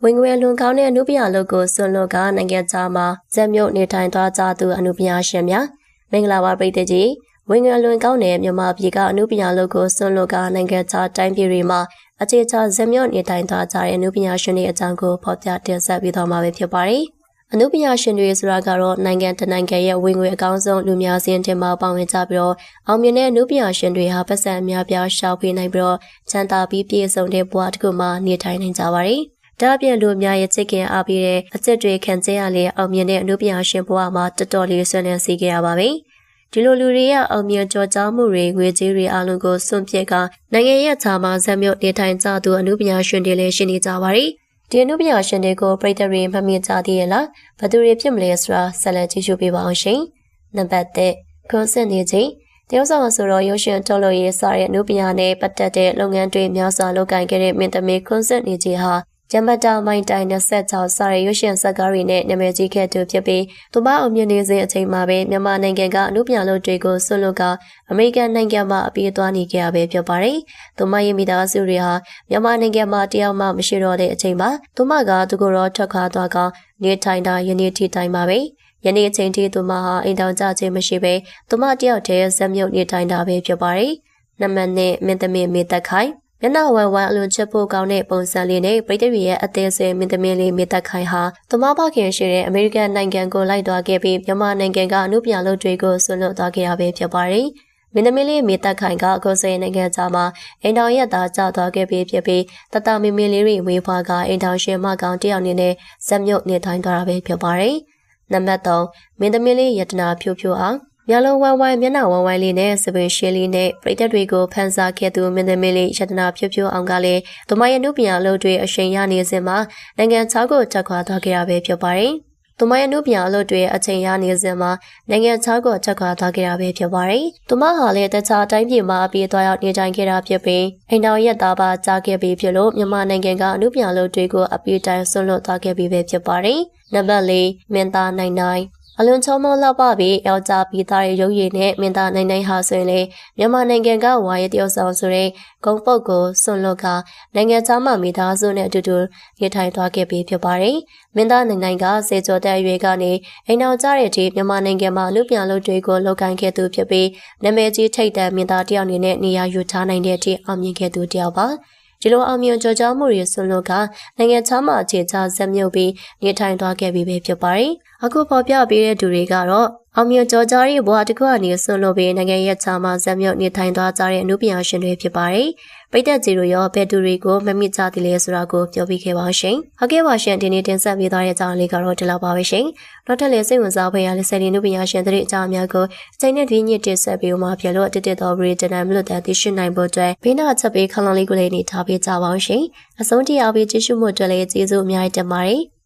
ဝင်ငွေလွန်ကောင်းတဲ့အနုပညာလုပ်ကိုဆွန်လွတ်ကနိုင်ငံခြားမှာဇက်မြုပ်နေထိုင်သွားကြသူအနုပညာရှင်များမင်္ဂလာပါပရိသတ်ကြီးဝင်ငွေလွန်ကောင်းတဲ့မြန်မာပြည်ကအနုပညာလုပ်ကိုဆွန်လွတ်ကနိုင်ငံခြားတိုင်းပြည်တွေမှာအခြေချဇက်မြုပ်နေထိုင်သွားကြတဲ့အနုပညာရှင်တွေအကြောင်းကိုဖော်ပြတင်ဆက်ပေးသွားမှာဖြစ်ပါတယ်။အနုပညာရှင်တွေဆိုတာကတော့နိုင်ငံတနိုင်ငံရဲ့ဝင်ငွေအကောင်းဆုံးလူများစင်းတင်မှာပါဝင်ကြပြီးတော့အောင်မြင်တဲ့အနုပညာရှင်တွေဟာပတ်စံအများပြားရှာဖွေနိုင်ပြီးတော့ချမ်းသာပြီးပြည့်စုံတဲ့ဘဝတစ်ခုမှာနေထိုင်နိုင်ကြပါတယ်။ဒါ့အပြင်လူများရဲ့ချစ်ခင်အားပေးတဲ့အကျင့်တွေခံကြရလေအောင်မြင်တဲ့အနုပညာရှင်ဘဝမှာတော်တော်လေးဆွေးနွေးစီခဲ့ရပါပြီ။ဒီလိုလူတွေရဲ့အောင်မြင်ကြော်ကြားမှုတွေငွေကြေးတွေအလုံးကိုစွန့်ပစ်ကနိုင်ငံရဲ့ခြားမှာဇက်မြုပ်နေထိုင်ကြသူအနုပညာရှင်တွေလည်းရှိနေကြပါတယ်။ဒီအနုပညာရှင်တွေကိုပြည်သူတွေမှတ်မိကြသေးရဲ့လားဘယ်သူတွေဖြစ်မလဲဆိုတာဆက်လက်ကြည့်ရှုပေးပါအောင်ရှင်။နံပါတ်1ခွန်စင်နေချင်းတရုတ်ဆောင်ဆိုတော့ရုပ်ရှင်ထုတ်လုပ်ရေးစတဲ့အနုပညာနဲ့ပတ်သက်တဲ့လုပ်ငန်းတွေများစွာလုပ်ကိုင်ခဲ့တဲ့မင်းသမီးခွန်စင်နေချင်းဟာဂျမတာမိုင်းတိုင်26စတဲ့ရုပ်ရှင်ဇာတ်ကားတွေနဲ့နာမည်ကြီးခဲ့သူဖြစ်ပြီးသူမအောင်မြင်နေစဉ်အချိန်မှာပဲမြန်မာနိုင်ငံကအနုပညာလုပ်တွေကိုဆွတ်လွတ်ကအမေရိကန်နိုင်ငံမှာအပြေးသွားနေကြရပဲဖြစ်ပါတယ်။သူမရဲ့မိသားစုတွေဟာမြန်မာနိုင်ငံမှာတယောက်မှမရှိတော့တဲ့အချိန်မှာသူမကသူကိုယ်တော်ထွက်ခွာသွားကနေထိုင်တာယနေ့ထိတိုင်ပါပဲ။ယနေ့အချိန်ထိသူမဟာအိမ်တောင်ကြခြင်းမရှိပဲသူမတယောက်တည်းဇက်မြုပ်နေထိုင်တာပဲဖြစ်ပါတယ်။နံပါတ်2မင်းသမီးမေသက်ခိုင်မျက်နှာဝမ်းဝမ်းအလွန်ချစ်ဖို့ကောင်းတဲ့ပုံစံလေးနဲ့ပြည်သူရဲ့အသေးစိတ်မင်းသမီးလေးမေသက်ခိုင်ဟာသူမဖခင်ရှိတဲ့အမေရိကန်နိုင်ငံကိုလိုက်သွားခဲ့ပြီးမြန်မာနိုင်ငံကအနုပညာလုပ်တွေကိုဆွလွတ်သွားခဲ့ရပဲဖြစ်ပါတယ်။မင်းသမီးလေးမေသက်ခိုင်ကအခုဆိုရင်နိုင်ငံခြားမှာအိမ်တော်ရက်သားကျသွားခဲ့ပြီးဖြစ်ပြီးတတမီမီလေးတွေဝေးဖွားကအိမ်တော်ရှင်မကောင်တယောက်အနေနဲ့ဇက်မြုပ်နေထိုင်သွားတာပဲဖြစ်ပါတယ်။နံပါတ်3မင်းသမီးလေးယတနာဖြိုးဖြိုးအောင်မျက်လုံးဝမ်းဝမ်းမျက်နှာဝမ်းဝမ်းလေးနဲ့စပင်ရှင်းလေးနဲ့ပရိသတ်တွေကိုဖန်ဆာခဲ့သူမင်းသမီးလေးယတနာဖြိုးဖြိုးအောင်ကလည်းသူမရဲ့နုပညာလုပ်တွေအချိန်ရနေစဉ်မှာနိုင်ငံခြားကိုတက်ခွာသွားခဲ့ရပဲဖြစ်ပါတယ်။သူမရဲ့နုပညာလုပ်တွေအချိန်ရနေစဉ်မှာနိုင်ငံခြားကိုတက်ခွာသွားခဲ့ရပဲဖြစ်ပါတယ်။သူမဟာလည်းတခြားတိုင်းပြည်မှာအပြေးသွားရောက်နေထိုင်ခဲ့တာဖြစ်ပြီးအိမ်တော်ရက်သားပါကြားခဲ့ပြီးဖြစ်လို့မြန်မာနိုင်ငံကအနုပညာလုပ်တွေကိုအပြေးတိုင်းဆွလွတ်သွားခဲ့ပြီးပဲဖြစ်ပါတယ်။နံပါတ်4မင်းသားနိုင်အလွန်ချောမောလှပပြီးယောက်ျားပြီးသားရဲ့ရုပ်ရည်နဲ့မင်းသားနိုင်ဟာဆိုရင်လေမြန်မာနိုင်ငံကဝါရတယောက်ဆောင်ဆိုတဲ့ဂုံပုတ်ကိုဆွန်လွတ်ကနိုင်ငံသားမှမိသားစုနဲ့အတူတူနေထိုင်သွားခဲ့ပြီးဖြစ်ပါတယ်။မင်းသားနိုင်ကစေကျော်တဲ့အရွယ်ကနေအိမ်အောင်ကြတဲ့အထိမြန်မာနိုင်ငံမှာအမှုပြန်လုပ်တွေကိုလုပ်ကိုင်ခဲ့သူဖြစ်ပြီးနာမည်ကြီးထိပ်တန်းမင်းသားတယောက်အနေနဲ့နေရာယူထားနိုင်တဲ့အထိအောင်မြင်ခဲ့သူတယောက်ပါ။ဒီလိုအောင်မြင်ကြော်ကြားမှုတွေဆွန်လွတ်ကနိုင်ငံခြားမှာအခြေချဇက်မြုပ်ပြီးနေထိုင်သွားခဲ့ပြီးပဲဖြစ်ပါတယ်။အခုပေါ်ပြပေးတဲ့သူတွေကတော့အောင်မြင်ကြော်ကြားရေးဘဝတစ်ခုအနေဆွန်လွတ်ပြီးနိုင်ငံရဲ့ခြားမှာဇက်မြုပ်နေထိုင်သွားကြတဲ့အနုပညာရှင်တွေဖြစ်ပါတယ်။ပိတ်သက်ကြီးတို့ရောဘယ်သူတွေကိုမမိကြသေးလဲဆိုတာကိုပြောပြခဲ့ပါရှင်။ဟုတ်ကဲ့ပါရှင်ဒီနေ့တင်ဆက်ပေးသွားတဲ့အကြောင်းလေးကတော့ဒီလောက်ပါပဲရှင်။နောက်ထပ်လည်းစိတ်ဝင်စားဖွယ်ရာလက်စတဲ့နုပညာရှင်တွေအကြောင်းအများကိုစိတ်နဲ့ဒီညစ်တင်ဆက်ပေးဦးမှာဖြစ်လို့တစ်တော်ဗရီတန်တန်မလို့တဲ့သိရှိနိုင်ဖို့အတွက်ဘေးနာချက်ပေးခလုံးလေးကိုလည်းနေထားပေးကြပါအောင်ရှင်။အဆုံးထိအားပေးကြည့်ရှုမှုအတွက်လည်းကျေးဇူးအများကြီးတင်ပါတယ်။